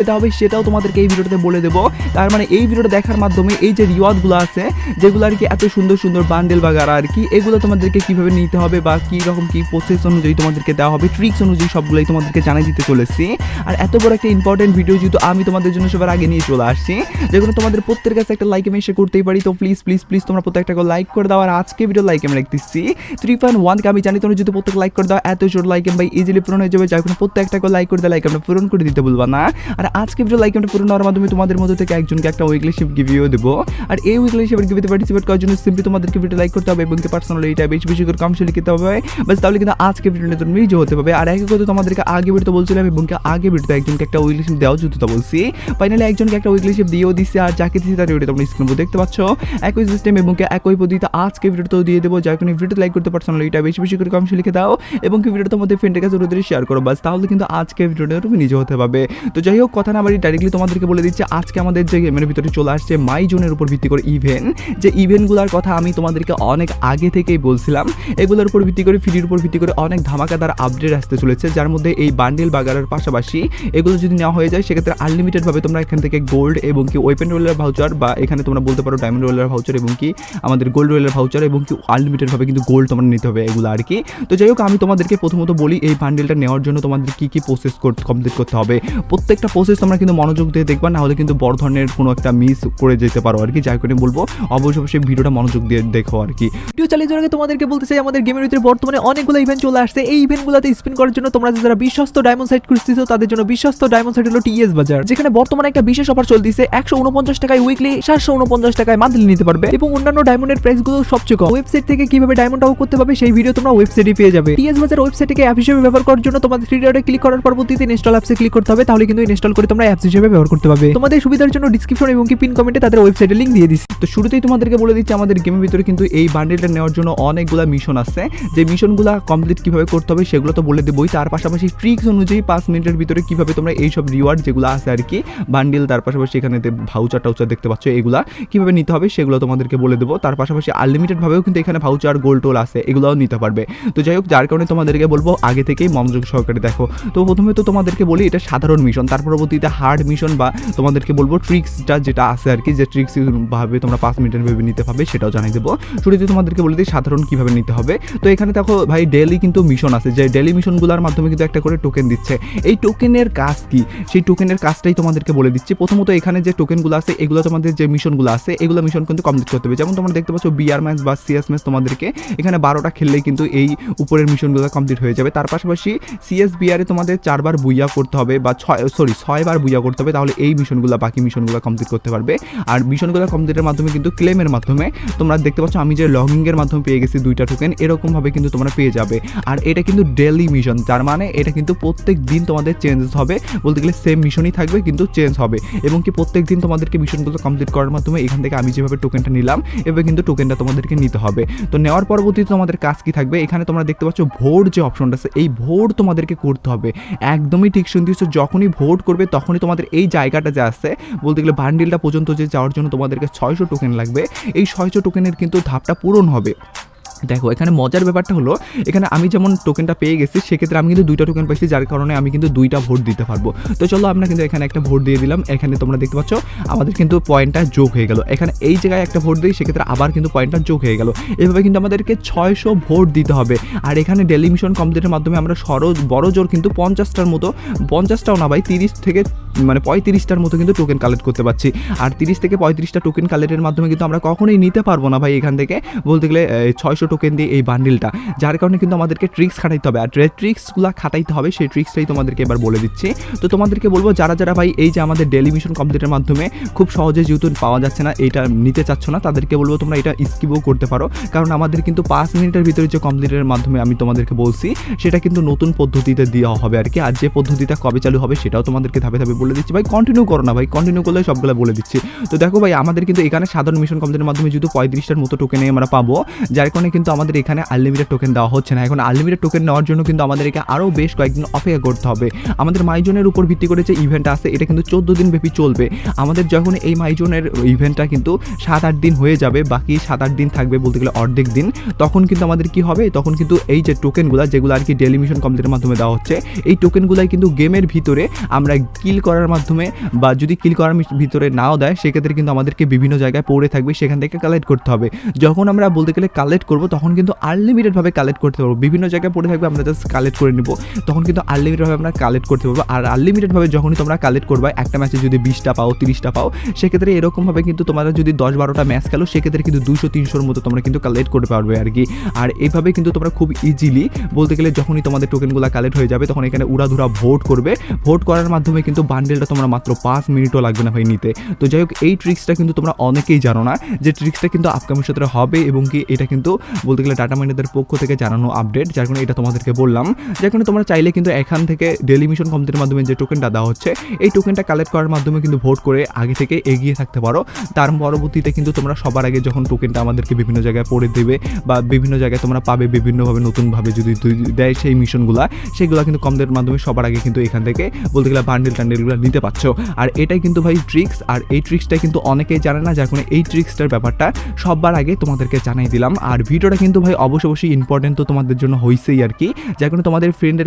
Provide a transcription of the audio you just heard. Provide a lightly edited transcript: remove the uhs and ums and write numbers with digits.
পেতে হবে সেটাও তোমাদেরকে এই ভিডিওতে বলে দেবো। তার মানে এই ভিডিওটা দেখার মাধ্যমে এই যে রিওয়ার্ডগুলো আছে যেগুলো আর কি এত সুন্দর সুন্দর বান্ডেল বাগারা আর কি, এগুলো তোমাদেরকে কিভাবে নিতে হবে বা কী রকম কী প্রসেস অনুযায়ী তোমাদেরকে দেওয়া হবে, ট্রিক্স অনুযায়ী সবগুলোই তোমাদেরকে জানিয়ে দিতে চলেছি। আর এত বড় একটা ইম্পর্টেন্ট ভিডিও যেহেতু আমি তোমাদের জন্য সবার আগে নিয়ে চলে আসছি, যেগুলো তোমাদের প্রত্যেকের কাছে একটা লাইক আমি এসে করতেই পারি। তো প্লিজ প্লিজ প্লিজ তোমরা প্রত্যেকটা লাইক করে দাও। আর আজকে ভিডিও লাইক আমি রাখতেছি 3.1কে। আমি জানি তোমরা যদি প্রত্যেক লাইক করে দাও এত জোর লাইক ভাই ইজিলি পূরণ হয়ে যাবে, যার কোনো প্রত্যেকটা লাইক করে দেয় লাইক আমরা পূরণ করে দিতে বলবা না। আর আজকে ভিডিও লাইক আমরা পূরণ হওয়ার মাধ্যমে তোমাদের মধ্যে থেকে একজনকে একটা উইকলি শিপ গিভিও দেবো। আর এই উইকলি শিপের গিভিতে পার্টিসিপেট করার জন্য সিম্পলি তোমাদেরকে ভিডিও লাইক করতে হবে এবং পার্সোনালি এটা বেশি বেশি করে কমেন্টে লিখতে হবে, বাস তাহলে কিন্তু আজকে ভিডিওটা তুমি নিজে হতে পারবে। আর একই কথা তোমাদেরকে আগে ভিডিওতে বলছিলাম এবং আগে ভিডিওতে একজনকে একটা উইকলি শিপ দেওয়ার জন্য বলছি, ফাইনালি একজনকে একটা উইকলি শিপ দিয়েও দিচ্ছে। আর যাকে দিচ্ছি তার ভিডিও তোমরা স্ক্রিনে দেখতে পাচ্ছ একই সিস্টেম এবং একই পদ্ধতিতে আজকে ভিডিওতেও দিয়ে দেবো। যার কোনো ভিডিওতে লাইক করতে পার্সোনালি এটা বেশি বেশি করে কমেন্টে লিখে দাও এবং ভিডিওটা তোমাদের ফ্রেন্ডের কাছে রোদে শেয়ার করো, বাস তাহলে কিন্তু আজকে ভিডিওটা তুমি নিজে হতে পারবে। তো যাই হোক কথা না বাড়ি ডাইরেক্টলি তোমাদেরকে বলে দিচ্ছি আজকে আমাদের যে গেমের ভিতরে চলে আসছে মাই জোনের উপর ভিত্তি করে ইভেন্ট, যে ইভেন্টগুলোর কথা আমি তোমাদেরকে অনেক আগে থেকেই বলছিলাম। এগুলোর উপর ভিত্তি করে ফ্রির উপর ভিত্তি করে অনেক ধামাকাদার আপডেট আসতে চলেছে, যার মধ্যে এই বান্ডেল বাগারের পাশাপাশি এগুলো যদি নেওয়া হয়ে যায় সেক্ষেত্রে আনলিমিটেড ভাবে তোমরা এখান থেকে গোল্ড এবং কি ওয়েপেন রোলার ভাউচার বা এখানে তোমরা বলতে পারো ডায়মন্ড রোলার ভাউচার এবং কি আমাদের গোল্ড রোলার ভাউচার এবং কি আনলিমিটেড ভাবে কিন্তু গোল্ড তোমরা নিতে হবে এগুলো আর কি। তো যাই হোক আমি তোমাদেরকে প্রথমত বলি এই বান্ডেলটা নেওয়ার জন্য তোমাদের কি কি প্রসেস কমপ্লিট করতে হবে। প্রত্যেকটা প্রসেস তোমরা কিন্তু মনোযোগ দিয়ে দেখবা, না হলে কিন্তু বড় ধরনের কোনো একটা মিস করে যেতে পারো আর কি। যাই করে বলবো অবশ্যই ভিডিওটা মনোযোগ দিয়ে দেখো আর কি। ভিডিও চালিয়ে যাওয়ার আগে তোমাদেরকে বলতে চাই আমাদের গেমের ভিতরে বর্তমানে অনেকগুলো ইভেন্ট চলে আসছে। এই ইভেন্টগুলোতে স্পিন করার জন্য তোমরা যারা বিশ্বস্ত ডায়মন্ড সাইট খুঁজতেছো তাদের জন্য বিশ্বস্ত ডায়মন্ড সাইট হলো টিএস বাজার, যেখানে বর্তমানে একটা বিশেষ অফার চলতেছে। 149 টাকায় উইকলি, 749 টাকায় মান্থলি নিতে পারবে এবং অন্যান্য ডায়মন্ডের প্রাইস গুলো সবচেয়ে কম। ওয়েবসাইট থেকে কিভাবে ডায়মন্ড আউট করতে পারবে সেই ভিডিও তোমরা ওয়েবসাইটে পেয়ে যাবে। টিএস বাজার ওয়েবসাইটকে অ্যাপ হিসেবে ব্যবহার করার জন্য তোমাদের থ্রি ডটে ক্লিক করার পরবর্তীতে ইনস্টল অ্যাপসে ক্লিক করতে হবে, তাহলে কিন্তু ইনস্টল করে তোমরা অ্যাপস হিসেবে ব্যবহার করতে পারবে। তোমাদের সুবিধার জন্য ডেসক্রিপশন এবং কি পিন কমেন্টে তাদের ওয়েবসাইটের লিংক দিয়ে দিচ্ছি। তো শুরুতেই তোমাদেরকে বলে দিচ্ছি আমাদের গেমের ভিতরে কিন্তু এই বান্ডেলটা নেওয়ার জন্য অনেকগুলো মিশন আছে, যে মিশনগুলো কমপ্লিট কিভাবে করতে হবে সেগুলো তো বলে দেবই। তার পাশাপাশি ট্রিক্স অনুযায়ী 5 মিনিটের ভিতরে কিভাবে তোমরা এইসব রিওয়ার্ড যেগুলো আছে আর কি বান্ডেল, তার পাশাপাশি এখানে ভাউচার টাউচার দেখতে পাচ্ছ এগুলা কিভাবে নিতে হবে সেগুলো তোমাদেরকে বলে দেবো। তার পাশাপাশি আনলিমিটেড ভাবেও কিন্তু এখানে ভাউচার গোল্ড টোল আছে, এগুলোও নিতে পারবে। তো যাই হোক যার কারণে তোমাদেরকে বলবো আগে থেকেই মনোযোগ সহকারে দেখো। তো প্রথমে তো তোমাদেরকে বলি এটা সাধারণ মিশন, তার পরবর্তীতে হার্ড মিশন বা তোমাদেরকে বলবো ট্রিক্সটা যেটা আছে আর কি, যে ট্রিক্স ভাবে তোমরা 5 মিনিটের ভেবে নিতে পারবে সেটাও জানিয়ে দেবো। শুরুতে তোমাদেরকে বলে দিই সাধারণ কিভাবে নিতে হবে। তো এখানে দেখো ভাই ডেইলি কিন্তু মিশন আছে, যে ডেইলি মিশনগুলোর মাধ্যমে কিন্তু একটা করে টোকেন দিচ্ছে। এই টোকেনের কাজ কি সেই টোকেনের কাজটাই তোমাদেরকে বলে দিচ্ছি। প্রথমত এখানে যে টোকেনগুলো আছে এগুলো তোমাদের যে মিশনগুলো আছে এগুলো মিশন কিন্তু কমপ্লিট করতে হবে। যেমন তোমরা দেখতে পাচ্ছ বিআর ম্যাচ বা সিএস ম্যাচ তোমাদেরকে এখানে 12টা খেললেই কিন্তু এই উপরের মিশনগুলো কমপ্লিট হয়ে যাবে। তার পাশাপাশি সিএস বিআরে তোমাদের 4 বার বুইয়া করতে হবে বা 6 বার বুইয়া করতে হবে, তাহলে এই মিশনগুলো বাকি মিশনগুলো কমপ্লিট করতে পারবে। আর মিশনগুলো কমপ্লিটের মাধ্যমে কিন্তু ক্লেমের মাধ্যমে তোমরা দেখতে পাচ্ছ আমি যে লগিংয়ের মাধ্যমে পেয়ে গেছি 2টা টোকেন, এরকমভাবে কিন্তু তোমরা পেয়ে যাবে। আর এটা কিন্তু ডেইলি মিশন, যার মানে এটা কিন্তু প্রত্যেক দিন তোমাদের চেঞ্জ হবে, বলতে গেলে সেম মিশনই থাকবে কিন্তু চেঞ্জ হবে। এবং কি প্রত্যেক দিন তোমাদেরকে মিশনগুলো কমপ্লিট করার মাধ্যমে এখান থেকে আমি যেভাবে টোকেনটা নিলাম এভাবে কিন্তু টোকেনটা তোমাদেরকে নিতে হবে। তো নেওয়ার পরবর্তীতে তোমাদের কাজ কি থাকবে, এখানে তোমরা দেখতে পাচ্ছ ভোট যে অপশনটা আছে এই ভোট তোমাদেরকে করতে হবে। একদমই ঠিক শুনতেছো, যখনই ভোট করবে তখনই তোমাদের এই জায়গাটা যে আছে বলতে গেলে বান্ডিলটা পর্যন্ত যে যাওয়ার জন্য তোমাদেরকে 600 টোকেন লাগবে, এই 600 টোকেনের কিন্তু ধাপটা পূরণ হবে। দেখো এখানে মজার ব্যাপারটা হলো এখানে আমি যেমন টোকেনটা পেয়ে গেছি সেক্ষেত্রে আমি কিন্তু 2টা টোকেন পাইছি, যার কারণে আমি কিন্তু 2টা ভোট দিতে পারবো। তো চলো আমরা কিন্তু এখানে একটা ভোট দিয়ে দিলাম। এখানে তোমরা দেখতে পাচ্ছ আমাদের কিন্তু পয়েন্টটা যোগ হয়ে গেল। এখানে এই জায়গায় একটা ভোট দিই সেক্ষেত্রে আবার কিন্তু পয়েন্টটা যোগ হয়ে গেল। এভাবে কিন্তু আমাদেরকে 600 ভোট দিতে হবে। আর এখানে ডেইলি মিশন কমপ্লিটের মাধ্যমে আমরা বড় জোর কিন্তু 50টার মতো, 50টাও না ভাই 30 থেকে 35টার মতো কিন্তু টোকেন কালেক্ট করতে পারছি। আর 30 থেকে 35টা টোকেন কালেক্টের মাধ্যমে কিন্তু আমরা কখনোই নিতে পারবো না ভাই এখান থেকে বলতে গেলে 600 টোকেন দিয়ে এই বান্ডিলটা, যার কারণে কিন্তু আমাদেরকে ট্রিক্স খাটাইতে হবে। আর ট্রিক্সগুলো খাটাইতে হবে সেই ট্রিক্সটাই তোমাদেরকে এবার বলে দিচ্ছি। তো তোমাদেরকে বলবো যারা যারা ভাই এই যে আমাদের ডেইলি মিশন কমপ্লিটের মাধ্যমে খুব সহজে যেহেতু পাওয়া যাচ্ছে না, এটা নিতে চাচ্ছ না, তাদেরকে বলবো তোমরা এটা স্কিপও করতে পারো, কারণ আমাদের কিন্তু 5 মিনিটের ভিতরে যে কমপ্লিটের মাধ্যমে আমি তোমাদেরকে বলছি সেটা কিন্তু নতুন পদ্ধতিতে দেওয়া হবে আর কি। আর যে পদ্ধতিটা কবে চালু হবে সেটাও তোমাদেরকে ধাপে ধাপে বলে দিচ্ছি। ভাই কন্টিনিউ করো না ভাই, কন্টিনিউ করলে সবগুলো বলে দিচ্ছি। তো দেখো ভাই আমাদের কিন্তু এখানে সাধারণ মিশন কমপ্লিটের মাধ্যমে যেহেতু 35টার মতো টোকেনে আমরা পাবো, যার কারণে কিন্তু কিন্তু আমাদের এখানে আনলিমিটেড টোকেন দেওয়া হচ্ছে না। এখন আনলিমিটেড টোকেন নেওয়ার জন্য কিন্তু আমাদেরকে আরও বেশ কয়েকদিন অপেক্ষা করতে হবে। আমাদের মাইজনের উপর ভিত্তি করে যে ইভেন্ট আছে এটা কিন্তু 14 দিন ব্যাপী চলবে। আমাদের যখন এই মাইজনের ইভেন্টটা কিন্তু 7-8 দিন হয়ে যাবে, বাকি 7-8 দিন থাকবে বলতে গেলে অর্ধেক দিন, তখন কিন্তু আমাদের কি হবে, তখন কিন্তু এই যে টোকেনগুলো যেগুলো আর কি ডেইলি মিশন কমপ্লিটের মাধ্যমে দেওয়া হচ্ছে, এই টোকেনগুলাই কিন্তু গেমের ভিতরে আমরা কিল করার মাধ্যমে, বা যদি কিল করার ভিতরে নাও দেয় সেক্ষেত্রে কিন্তু আমাদেরকে বিভিন্ন জায়গায় পড়ে থাকবে, সেখান থেকে কালেক্ট করতে হবে। যখন আমরা বলতে গেলে কালেক্ট করব তখন কিন্তু আনলিমিটেডভাবে কালেক্ট করতে পারবো। বিভিন্ন জায়গায় পড়ে থাকবে, আমরা জাস্ট কালেক্ট করে নিব, তখন কিন্তু আনলিমিটেডভাবে আমরা কালেক্ট করতে পারবো। আর আনলিমিটেডভাবে যখনই তোমরা কালেক্ট করবে, একটা ম্যাচে যদি 20টা পাও 30টা পাও, সেক্ষেত্রে এরকমভাবে কিন্তু তোমরা যদি 10-12টা ম্যাচ খেলো সেক্ষেত্রে কিন্তু 200-300-র মতো তোমরা কিন্তু কালেক্ট করতে পারবে আর কি। আর এইভাবে কিন্তু তোমরা খুব ইজিলি বলতে গেলে যখনই তোমাদের টোকেনগুলো কালেক্ট হয়ে যাবে তখন এখানে উড়াধুরা ভোট করবে। ভোট করার মাধ্যমে কিন্তু বান্ডেলটা তোমরা মাত্র 5 মিনিটও লাগবে না ভাই নিতে। তো যাই হোক, এই ট্রিক্সটা কিন্তু তোমরা অনেকেই জানো না, যে ট্রিক্সটা কিন্তু আপকামিং সপ্তাহে হবে, এবং কি এটা কিন্তু বলতে গেলে ডাটা মাইনারদের পক্ষ থেকে জানানো আপডেট, যার কারণে এটা তোমাদেরকে বললাম। যার কারণে তোমরা চাইলে কিন্তু এখান থেকে ডেইলি মিশন কমপ্লিটের মাধ্যমে যে টোকেনটা দেওয়া হচ্ছে এই টোকেনটা কালেক্ট করার মাধ্যমে কিন্তু ভোট করে আগে থেকে এগিয়ে থাকতে পারো। তার পরবর্তীতে কিন্তু তোমরা সবার আগে যখন টোকেনটা আমাদেরকে বিভিন্ন জায়গায় পড়ে দেবে বা বিভিন্ন জায়গায় তোমরা পাবে বিভিন্নভাবে নতুনভাবে যদি দেয় সেই মিশনগুলো, সেগুলো কিন্তু কমপ্লিটের মাধ্যমে সবার আগে কিন্তু এখান থেকে বলতে গেলে টান্ডেলগুলো নিতে পারছো। আর এটাই কিন্তু ভাই ট্রিক্স, আর এই ট্রিক্সটা কিন্তু অনেকেই জানে না, যার কারণে এই ট্রিক্সটার ব্যাপারটা সবার আগে তোমাদেরকে জানাই দিলাম। আর ভিডিওটা কিন্তু ভাই অবশ্যই ইম্পর্টেন্ট তো তোমাদের জন্য হয়েছেই আর কি, যার কারণে তোমাদের ফ্রেন্ডের